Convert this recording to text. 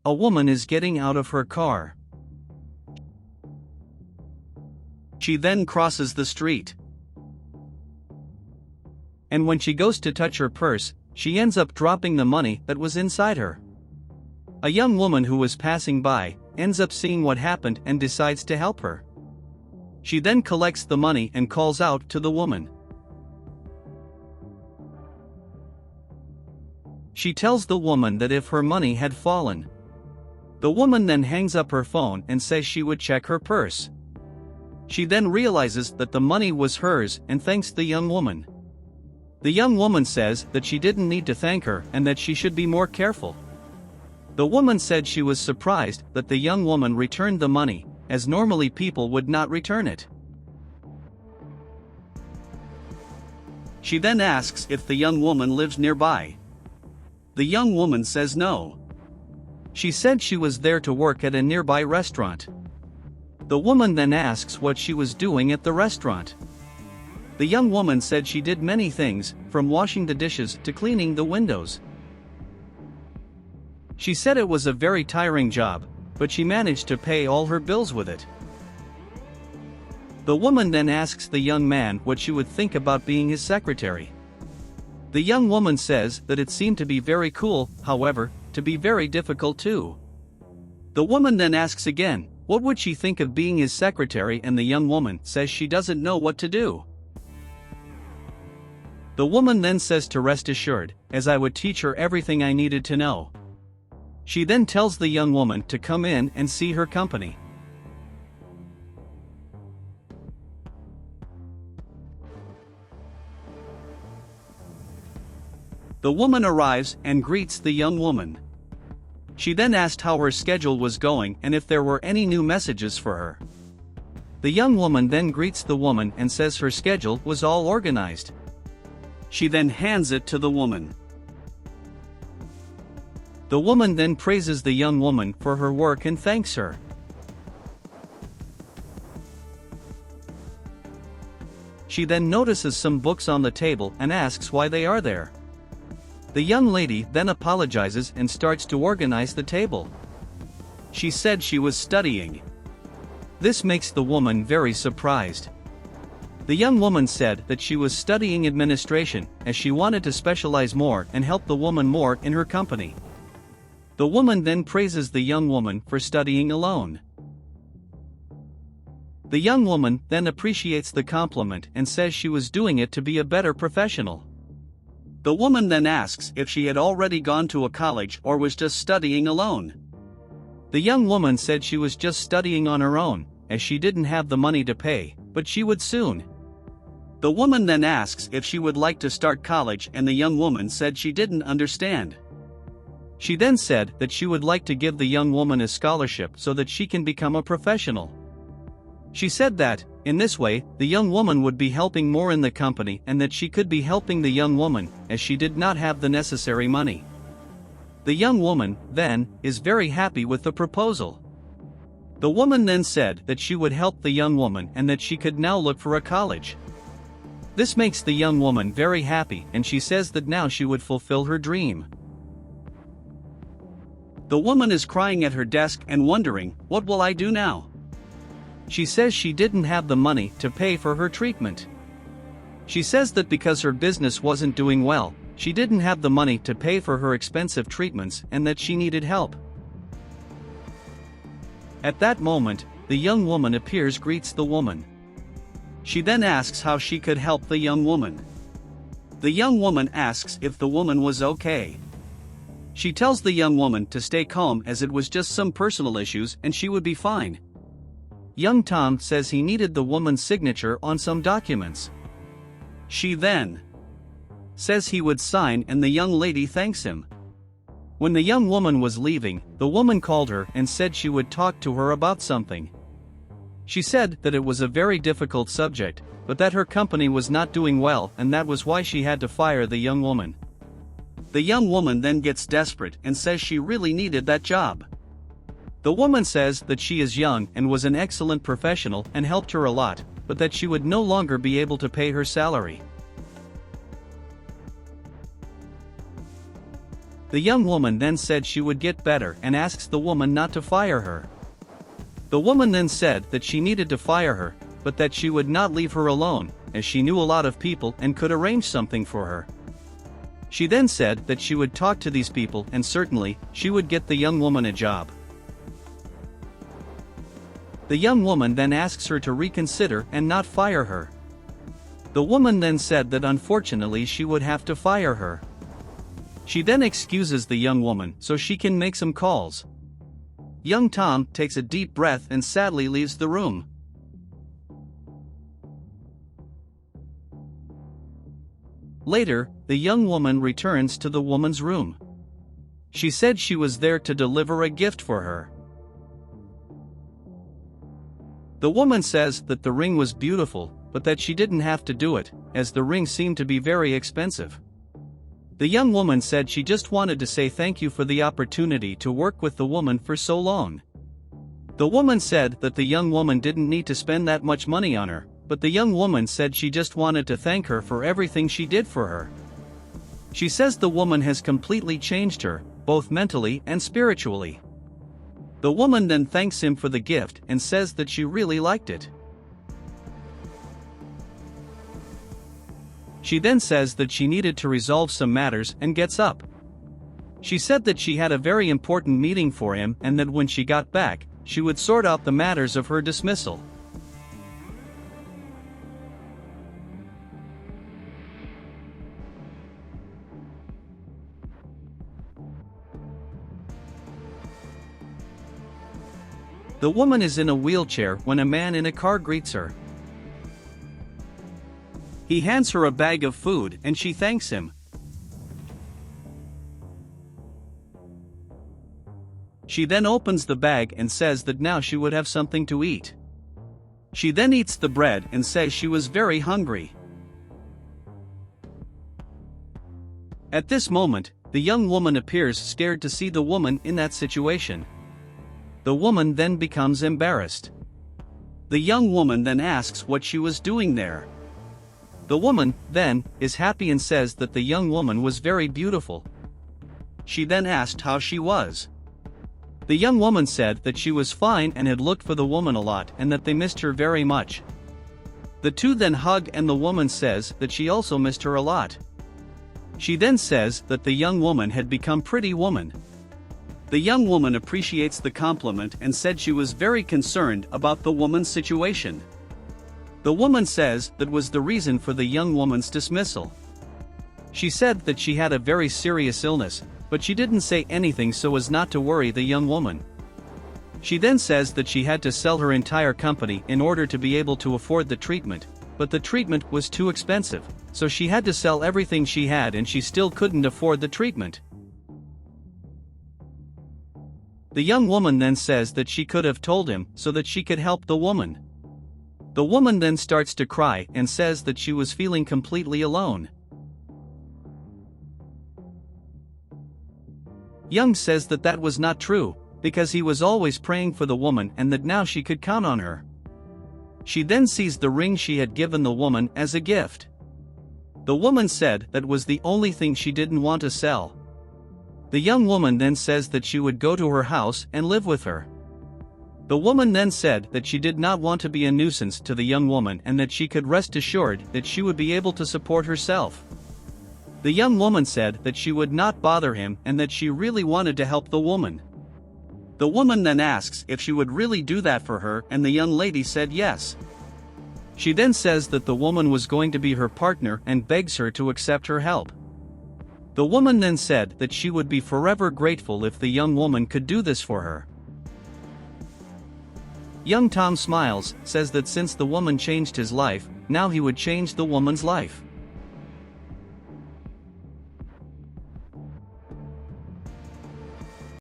A woman is getting out of her car. She then crosses the street. And when she goes to touch her purse, she ends up dropping the money that was inside her. A young woman who was passing by ends up seeing what happened and decides to help her. She then collects the money and calls out to the woman. She tells the woman that if her money had fallen. The woman then hangs up her phone and says she would check her purse. She then realizes that the money was hers and thanks the young woman. The young woman says that she didn't need to thank her and that she should be more careful. The woman said she was surprised that the young woman returned the money, as normally people would not return it. She then asks if the young woman lives nearby. The young woman says no. She said she was there to work at a nearby restaurant. The woman then asks what she was doing at the restaurant. The young woman said she did many things, from washing the dishes to cleaning the windows. She said it was a very tiring job, but she managed to pay all her bills with it. The woman then asks the young man what she would think about being his secretary. The young woman says that it seemed to be very cool, however, to be very difficult too. The woman then asks again, what would she think of being his secretary, and the young woman says she doesn't know what to do. The woman then says to rest assured, as I would teach her everything I needed to know. She then tells the young woman to come in and see her company. The woman arrives and greets the young woman. She then asked how her schedule was going and if there were any new messages for her. The young woman then greets the woman and says her schedule was all organized. She then hands it to the woman. The woman then praises the young woman for her work and thanks her. She then notices some books on the table and asks why they are there. The young lady then apologizes and starts to organize the table. She said she was studying. This makes the woman very surprised. The young woman said that she was studying administration as she wanted to specialize more and help the woman more in her company. The woman then praises the young woman for studying alone. The young woman then appreciates the compliment and says she was doing it to be a better professional. The woman then asks if she had already gone to a college or was just studying alone. The young woman said she was just studying on her own, as she didn't have the money to pay, but she would soon. The woman then asks if she would like to start college, and the young woman said she didn't understand. She then said that she would like to give the young woman a scholarship so that she can become a professional. She said that, in this way, the young woman would be helping more in the company and that she could be helping the young woman, as she did not have the necessary money. The young woman, then, is very happy with the proposal. The woman then said that she would help the young woman and that she could now look for a college. This makes the young woman very happy, and she says that now she would fulfill her dream. The woman is crying at her desk and wondering, what will I do now? She says she didn't have the money to pay for her treatment. She says that because her business wasn't doing well, she didn't have the money to pay for her expensive treatments and that she needed help. At that moment, the young woman appears, greets the woman. She then asks how she could help the young woman. The young woman asks if the woman was okay. She tells the young woman to stay calm as it was just some personal issues and she would be fine. Young Tom says he needed the woman's signature on some documents. She then says he would sign and the young lady thanks him. When the young woman was leaving, the woman called her and said she would talk to her about something. She said that it was a very difficult subject, but that her company was not doing well and that was why she had to fire the young woman. The young woman then gets desperate and says she really needed that job. The woman says that she is young and was an excellent professional and helped her a lot, but that she would no longer be able to pay her salary. The young woman then said she would get better and asks the woman not to fire her. The woman then said that she needed to fire her, but that she would not leave her alone, as she knew a lot of people and could arrange something for her. She then said that she would talk to these people and certainly, she would get the young woman a job. The young woman then asks her to reconsider and not fire her. The woman then said that unfortunately she would have to fire her. She then excuses the young woman so she can make some calls. Young Tom takes a deep breath and sadly leaves the room. Later, the young woman returns to the woman's room. She said she was there to deliver a gift for her. The woman says that the ring was beautiful, but that she didn't have to do it, as the ring seemed to be very expensive. The young woman said she just wanted to say thank you for the opportunity to work with the woman for so long. The woman said that the young woman didn't need to spend that much money on her, but the young woman said she just wanted to thank her for everything she did for her. She says the woman has completely changed her, both mentally and spiritually. The woman then thanks him for the gift and says that she really liked it. She then says that she needed to resolve some matters and gets up. She said that she had a very important meeting for him and that when she got back, she would sort out the matters of her dismissal. The woman is in a wheelchair when a man in a car greets her. He hands her a bag of food and she thanks him. She then opens the bag and says that now she would have something to eat. She then eats the bread and says she was very hungry. At this moment, the young woman appears scared to see the woman in that situation. The woman then becomes embarrassed. The young woman then asks what she was doing there. The woman, then, is happy and says that the young woman was very beautiful. She then asked how she was. The young woman said that she was fine and had looked for the woman a lot and that they missed her very much. The two then hug and the woman says that she also missed her a lot. She then says that the young woman had become pretty woman. The young woman appreciates the compliment and said she was very concerned about the woman's situation. The woman says that was the reason for the young woman's dismissal. She said that she had a very serious illness, but she didn't say anything so as not to worry the young woman. She then says that she had to sell her entire company in order to be able to afford the treatment, but the treatment was too expensive, so she had to sell everything she had and she still couldn't afford the treatment. The young woman then says that she could have told him so that she could help the woman. The woman then starts to cry and says that she was feeling completely alone. Young says that that was not true, because he was always praying for the woman and that now she could count on her. She then sees the ring she had given the woman as a gift. The woman said that was the only thing she didn't want to sell. The young woman then says that she would go to her house and live with her. The woman then said that she did not want to be a nuisance to the young woman and that she could rest assured that she would be able to support herself. The young woman said that she would not bother him and that she really wanted to help the woman. The woman then asks if she would really do that for her and the young lady said yes. She then says that the woman was going to be her partner and begs her to accept her help. The woman then said that she would be forever grateful if the young woman could do this for her. Young Tom smiles, says that since the woman changed his life, now he would change the woman's life.